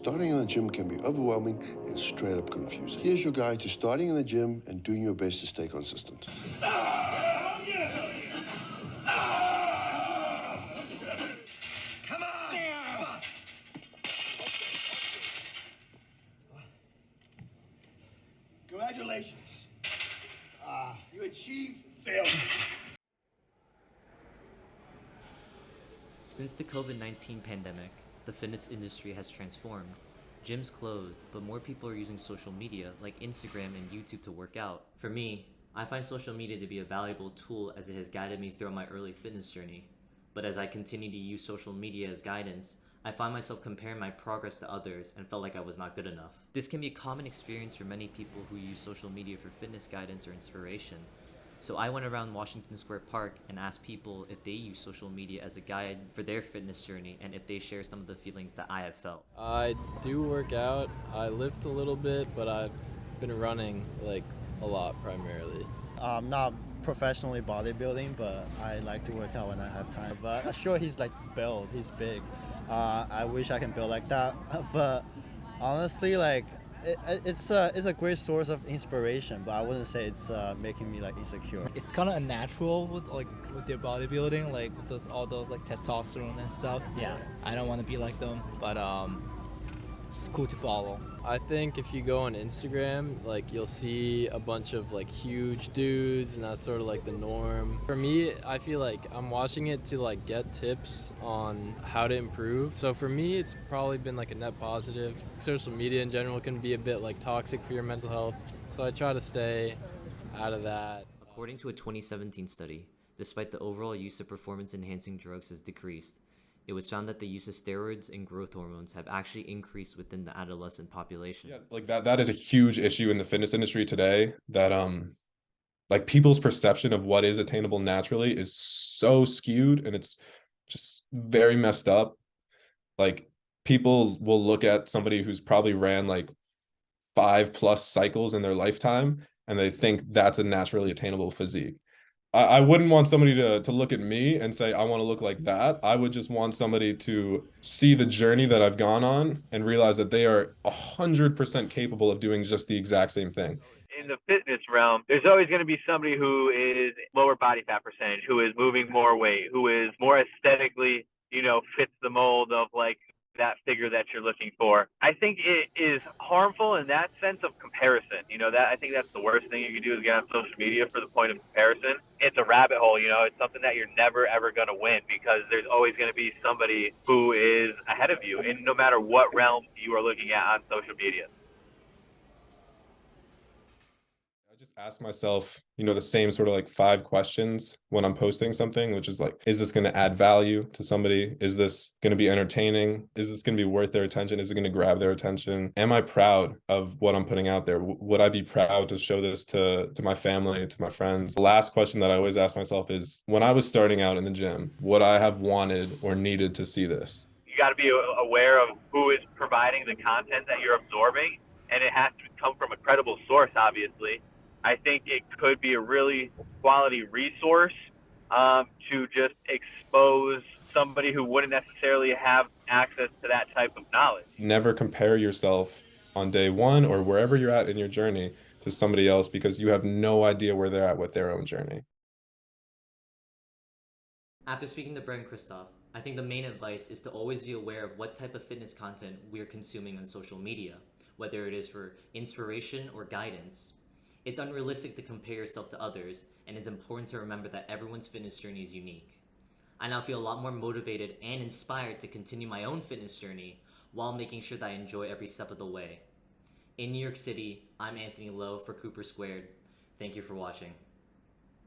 Starting in the gym can be overwhelming and straight up confusing. Here's your guide to starting in the gym and doing your best to stay consistent. Congratulations. You achieved failure. Since the COVID-19 pandemic, the fitness industry has transformed. Gyms closed, but more people are using social media like Instagram and YouTube to work out. For me, I find social media to be a valuable tool as it has guided me throughout my early fitness journey. But as I continue to use social media as guidance, I find myself comparing my progress to others and felt like I was not good enough. This can be a common experience for many people who use social media for fitness guidance or inspiration. So I went around Washington Square Park and asked people if they use social media as a guide for their fitness journey and if they share some of the feelings that I have felt. I do work out. I lift a little bit, but I've been running like a lot primarily. Not professionally bodybuilding, but I like to work out when I have time. But I'm sure he's like built, he's big. I wish I can build like that. But honestly, like it's a great source of inspiration. But I wouldn't say it's making me like insecure. It's kind of unnatural with their bodybuilding, like with all those like testosterone and stuff. Yeah. I don't want to be like them, but it's cool to follow. I think if you go on Instagram, like you'll see a bunch of like huge dudes and that's sort of like the norm. For me, I feel like I'm watching it to like get tips on how to improve. So for me, it's probably been like a net positive. Social media in general can be a bit like toxic for your mental health. So I try to stay out of that. According to a 2017 study, despite the overall use of performance-enhancing drugs has decreased, it was found that the use of steroids and growth hormones have actually increased within the adolescent population. Yeah, like that is a huge issue in the fitness industry today, that like people's perception of what is attainable naturally is so skewed, and it's just very messed up. Like people will look at somebody who's probably ran like 5+ cycles in their lifetime and they think that's a naturally attainable physique. I wouldn't want somebody to look at me and say, I want to look like that. I would just want somebody to see the journey that I've gone on and realize that they are 100% capable of doing just the exact same thing. In the fitness realm, there's always going to be somebody who is lower body fat percentage, who is moving more weight, who is more aesthetically, fits the mold of like that figure that you're looking for. I think it is harmful in that sense of comparison. That I think that's the worst thing you can do is get on social media for the point of comparison. It's a rabbit hole, it's something that you're never ever going to win, because there's always going to be somebody who is ahead of you, and no matter what realm you are looking at on social media. I just ask myself, the same sort of like 5 questions when I'm posting something, which is like, is this going to add value to somebody? Is this going to be entertaining? Is this going to be worth their attention? Is it going to grab their attention? Am I proud of what I'm putting out there? Would I be proud to show this to my family, to my friends? The last question that I always ask myself is, when I was starting out in the gym, would I have wanted or needed to see this? You got to be aware of who is providing the content that you're absorbing, and it has to come from a credible source, obviously. I think it could be a really quality resource to just expose somebody who wouldn't necessarily have access to that type of knowledge. Never compare yourself on day one or wherever you're at in your journey to somebody else, because you have no idea where they're at with their own journey. After speaking to Brent Christoph, I think the main advice is to always be aware of what type of fitness content we're consuming on social media, whether it is for inspiration or guidance. It's unrealistic to compare yourself to others, and it's important to remember that everyone's fitness journey is unique. I now feel a lot more motivated and inspired to continue my own fitness journey while making sure that I enjoy every step of the way. In New York City, I'm Anthony Lowe for Cooper Squared. Thank you for watching.